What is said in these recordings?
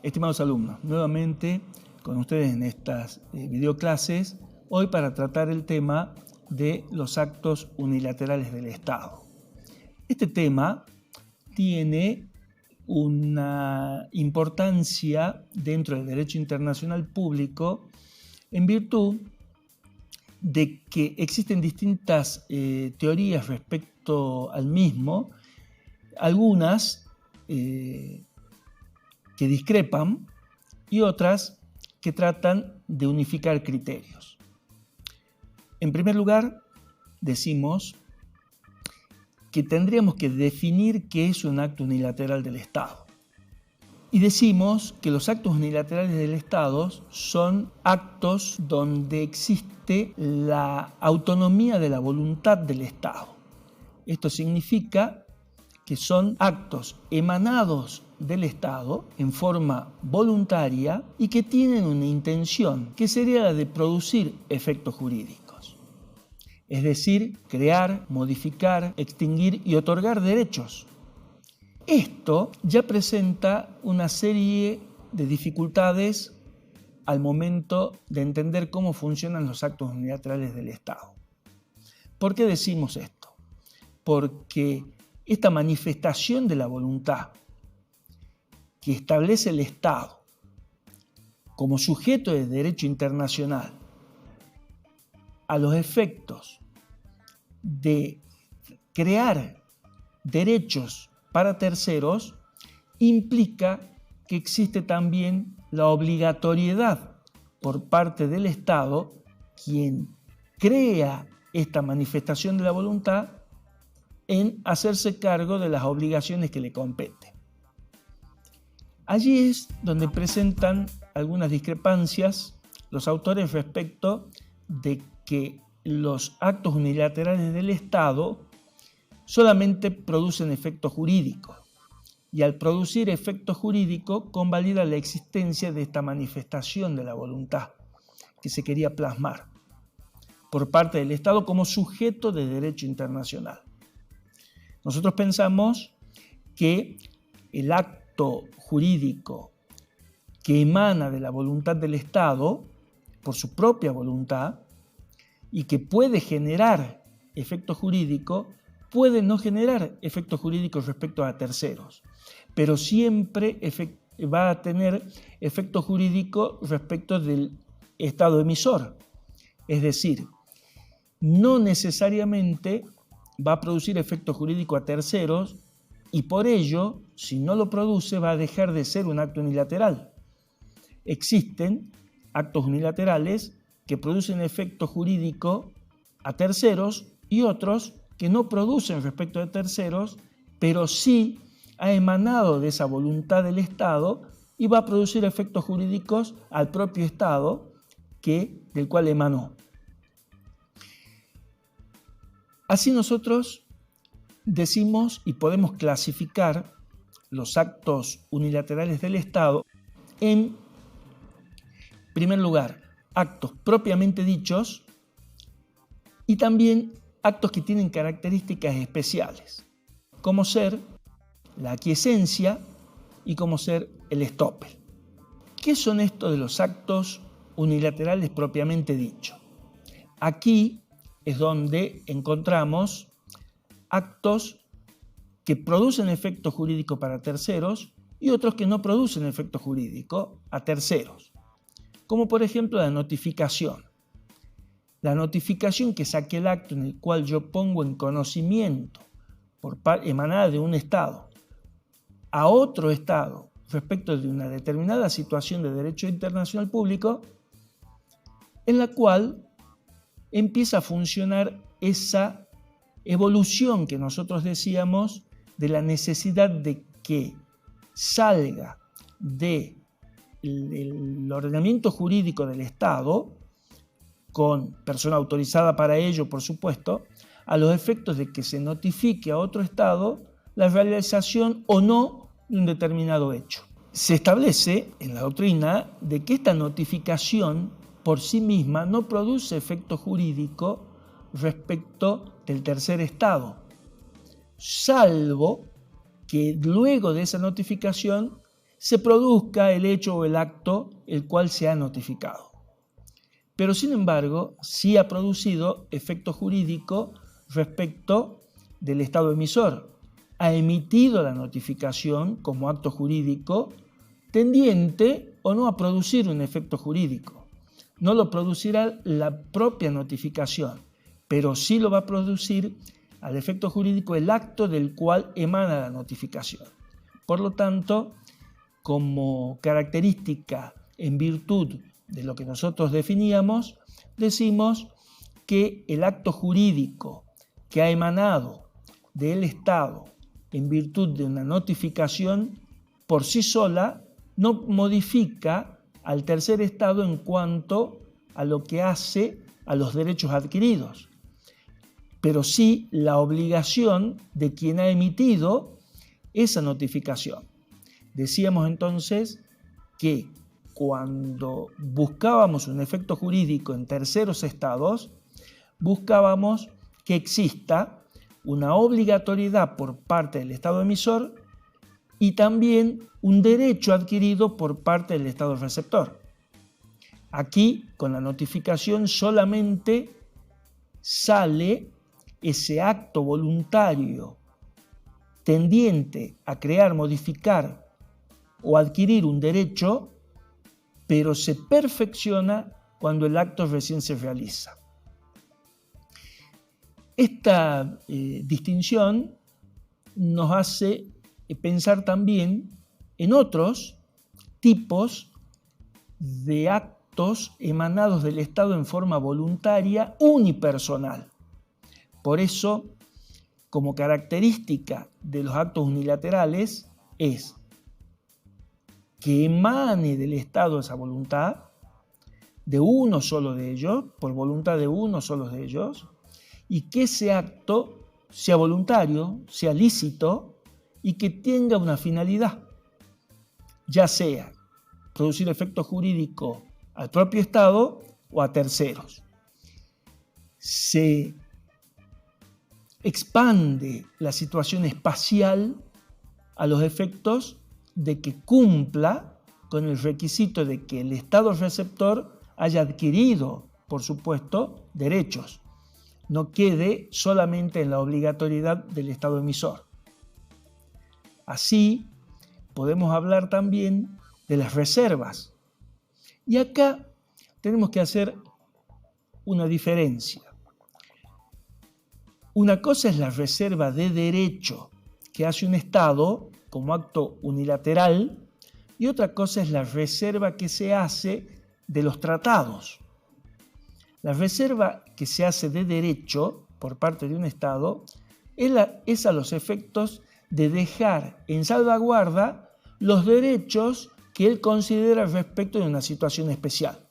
Estimados alumnos, nuevamente con ustedes en estas videoclases, hoy para tratar el tema de los actos unilaterales del Estado. Este tema tiene una importancia dentro del derecho internacional público en virtud de que existen distintas teorías respecto al mismo, algunas que discrepan y otras que tratan de unificar criterios. En primer lugar, decimos que tendríamos que definir qué es un acto unilateral del Estado. Y decimos que los actos unilaterales del Estado son actos donde existe la autonomía de la voluntad del Estado. Esto significa que son actos emanados del Estado en forma voluntaria y que tienen una intención, que sería la de producir efectos jurídicos. Es decir, crear, modificar, extinguir y otorgar derechos. Esto ya presenta una serie de dificultades al momento de entender cómo funcionan los actos unilaterales del Estado. ¿Por qué decimos esto? Porque esta manifestación de la voluntad que establece el Estado como sujeto de derecho internacional a los efectos de crear derechos para terceros implica que existe también la obligatoriedad por parte del Estado, quien crea esta manifestación de la voluntad, en hacerse cargo de las obligaciones que le competen. Allí es donde presentan algunas discrepancias los autores respecto de que los actos unilaterales del Estado solamente producen efectos jurídicos y al producir efectos jurídicos convalida la existencia de esta manifestación de la voluntad que se quería plasmar por parte del Estado como sujeto de derecho internacional. Nosotros pensamos que el acto jurídico que emana de la voluntad del Estado, por su propia voluntad, y que puede generar efectos jurídicos, puede no generar efectos jurídicos respecto a terceros, pero siempre va a tener efectos jurídicos respecto del Estado emisor. Es decir, no necesariamente va a producir efecto jurídico a terceros y por ello, si no lo produce, va a dejar de ser un acto unilateral. Existen actos unilaterales que producen efecto jurídico a terceros y otros que no producen respecto de terceros, pero sí ha emanado de esa voluntad del Estado y va a producir efectos jurídicos al propio Estado del cual emanó. Así nosotros decimos y podemos clasificar los actos unilaterales del Estado en primer lugar, actos propiamente dichos y también actos que tienen características especiales, como ser la aquiescencia y como ser el estoppel. ¿Qué son estos de los actos unilaterales propiamente dichos? Aquí es donde encontramos actos que producen efecto jurídico para terceros y otros que no producen efecto jurídico a terceros, como por ejemplo la notificación. La notificación que es aquel acto en el cual yo pongo en conocimiento emanada de un Estado a otro Estado respecto de una determinada situación de derecho internacional público, en la cual empieza a funcionar esa evolución que nosotros decíamos de la necesidad de que salga del ordenamiento jurídico del Estado, con persona autorizada para ello, por supuesto, a los efectos de que se notifique a otro Estado la realización o no de un determinado hecho. Se establece en la doctrina de que esta notificación por sí misma no produce efecto jurídico respecto del tercer Estado, salvo que luego de esa notificación se produzca el hecho o el acto el cual se ha notificado. Pero sin embargo, sí ha producido efecto jurídico respecto del Estado emisor. Ha emitido la notificación como acto jurídico tendiente o no a producir un efecto jurídico. No lo producirá la propia notificación, pero sí lo va a producir al efecto jurídico el acto del cual emana la notificación. Por lo tanto, como característica en virtud de lo que nosotros definíamos, decimos que el acto jurídico que ha emanado del Estado en virtud de una notificación por sí sola no modifica al tercer estado en cuanto a lo que hace a los derechos adquiridos, pero sí la obligación de quien ha emitido esa notificación. Decíamos entonces que cuando buscábamos un efecto jurídico en terceros estados, buscábamos que exista una obligatoriedad por parte del estado emisor y también un derecho adquirido por parte del estado receptor. Aquí, con la notificación, solamente sale ese acto voluntario tendiente a crear, modificar o adquirir un derecho, pero se perfecciona cuando el acto recién se realiza. Esta distinción nos hace pensar también en otros tipos de actos emanados del Estado en forma voluntaria unipersonal. Por eso, como característica de los actos unilaterales es que emane del Estado esa voluntad de uno solo de ellos, por voluntad de uno solo de ellos, y que ese acto sea voluntario, sea lícito y que tenga una finalidad, ya sea producir efecto jurídico al propio Estado o a terceros. Se expande la situación espacial a los efectos de que cumpla con el requisito de que el Estado receptor haya adquirido, por supuesto, derechos. No quede solamente en la obligatoriedad del Estado emisor. Así, podemos hablar también de las reservas. Y acá tenemos que hacer una diferencia. Una cosa es la reserva de derecho que hace un Estado como acto unilateral y otra cosa es la reserva que se hace de los tratados. La reserva que se hace de derecho por parte de un Estado es a los efectos de dejar en salvaguarda los derechos que él considera respecto de una situación especial.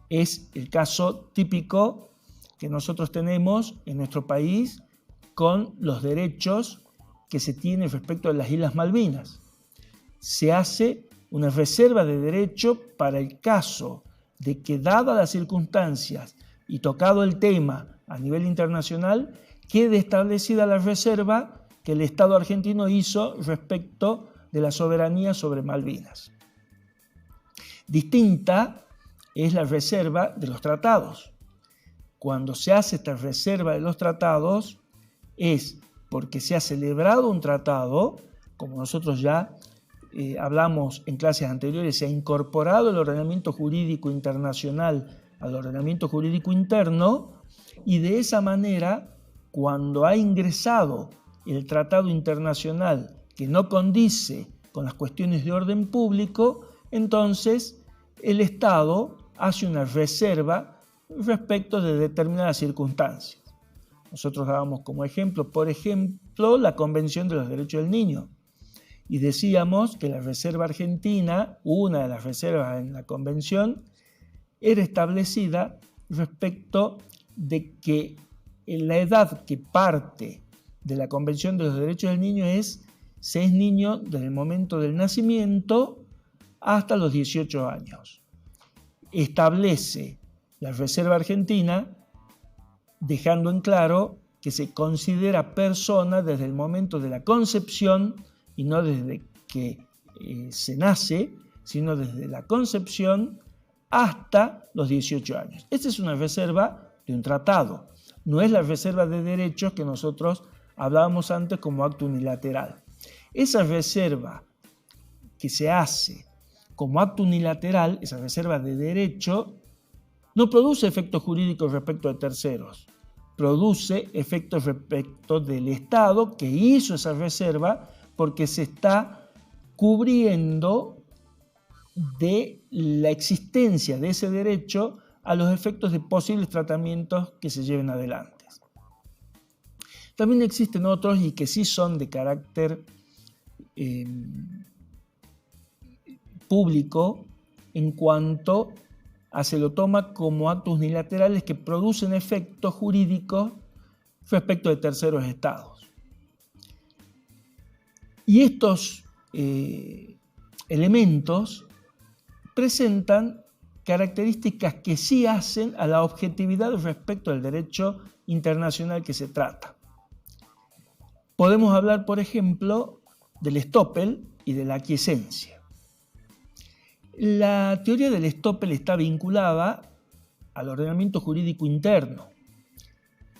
Es el caso típico que nosotros tenemos en nuestro país con los derechos que se tienen respecto de las Islas Malvinas. Se hace una reserva de derecho para el caso de que, dadas las circunstancias y tocado el tema a nivel internacional, quede establecida la reserva que el Estado argentino hizo respecto de la soberanía sobre Malvinas. Distinta es la reserva de los tratados. Cuando se hace esta reserva de los tratados es porque se ha celebrado un tratado, como nosotros ya hablamos en clases anteriores, se ha incorporado el ordenamiento jurídico internacional al ordenamiento jurídico interno y de esa manera, cuando ha ingresado el tratado internacional que no condice con las cuestiones de orden público, entonces el Estado hace una reserva respecto de determinadas circunstancias. Nosotros dábamos como ejemplo, por ejemplo, la Convención de los Derechos del Niño. Y decíamos que la reserva argentina, una de las reservas en la Convención, era establecida respecto de que la edad que parte de la Convención de los Derechos del Niño se es niño desde el momento del nacimiento hasta los 18 años. Establece la reserva argentina dejando en claro que se considera persona desde el momento de la concepción y no desde que se nace, sino desde la concepción hasta los 18 años. Esta es una reserva de un tratado, no es la reserva de derechos que nosotros hablábamos antes como acto unilateral. Esa reserva que se hace como acto unilateral, esa reserva de derecho, no produce efectos jurídicos respecto de terceros, produce efectos respecto del Estado que hizo esa reserva porque se está cubriendo de la existencia de ese derecho a los efectos de posibles tratamientos que se lleven adelante. También existen otros y que sí son de carácter público en cuanto a se lo toma como actos unilaterales que producen efectos jurídicos respecto de terceros estados. Y estos elementos presentan características que sí hacen a la objetividad respecto al derecho internacional que se trata. Podemos hablar, por ejemplo, del estoppel y de la aquiescencia. La teoría del estoppel está vinculada al ordenamiento jurídico interno.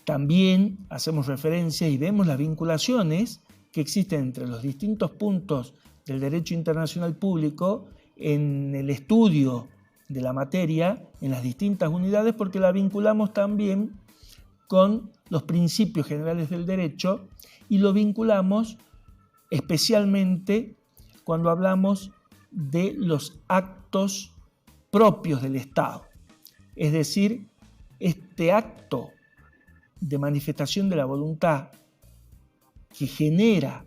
También hacemos referencia y vemos las vinculaciones que existen entre los distintos puntos del derecho internacional público en el estudio de la materia en las distintas unidades, porque la vinculamos también con los principios generales del derecho y lo vinculamos especialmente cuando hablamos de los actos propios del Estado. Es decir, este acto de manifestación de la voluntad que genera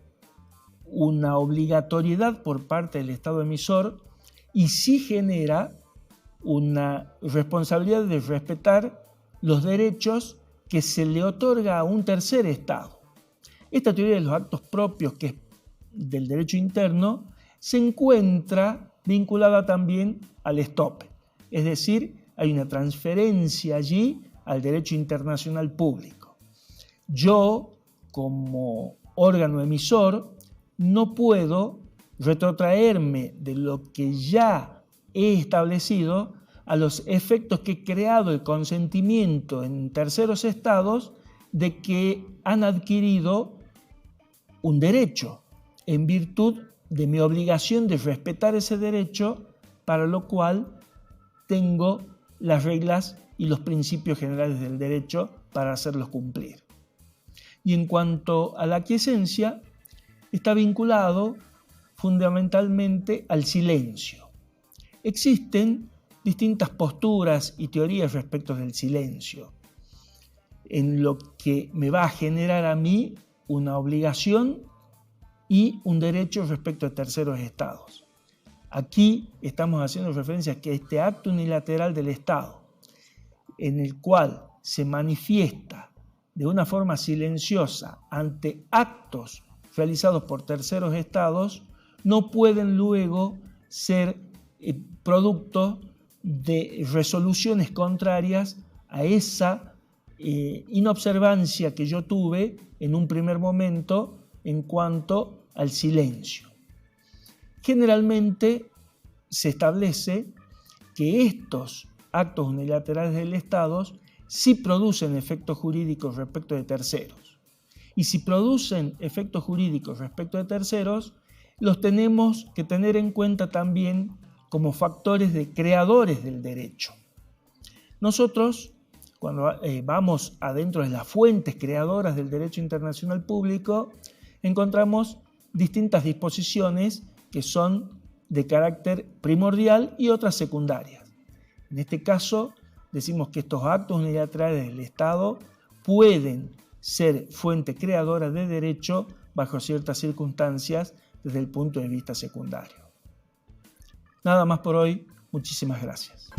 una obligatoriedad por parte del Estado emisor y sí genera una responsabilidad de respetar los derechos que se le otorga a un tercer Estado. Esta teoría de los actos propios, que es del derecho interno, se encuentra vinculada también al estoppel. Es decir, hay una transferencia allí al derecho internacional público. Yo, como órgano emisor, no puedo retrotraerme de lo que ya he establecido a los efectos que he creado el consentimiento en terceros estados de que han adquirido un derecho en virtud de mi obligación de respetar ese derecho, para lo cual tengo las reglas y los principios generales del derecho para hacerlos cumplir. Y en cuanto a la aquiescencia, está vinculado fundamentalmente al silencio. Existen distintas posturas y teorías respecto del silencio, en lo que me va a generar a mí una obligación y un derecho respecto a terceros estados. Aquí estamos haciendo referencia a que este acto unilateral del Estado, en el cual se manifiesta de una forma silenciosa ante actos realizados por terceros estados, no pueden luego ser producto de resoluciones contrarias a esa inobservancia que yo tuve en un primer momento en cuanto al silencio. Generalmente se establece que estos actos unilaterales del Estado sí producen efectos jurídicos respecto de terceros. Y si producen efectos jurídicos respecto de terceros, los tenemos que tener en cuenta también como factores de creadores del derecho. Nosotros, cuando vamos adentro de las fuentes creadoras del derecho internacional público, encontramos distintas disposiciones que son de carácter primordial y otras secundarias. En este caso, decimos que estos actos unilaterales del Estado pueden ser fuente creadora de derecho bajo ciertas circunstancias desde el punto de vista secundario. Nada más por hoy. Muchísimas gracias.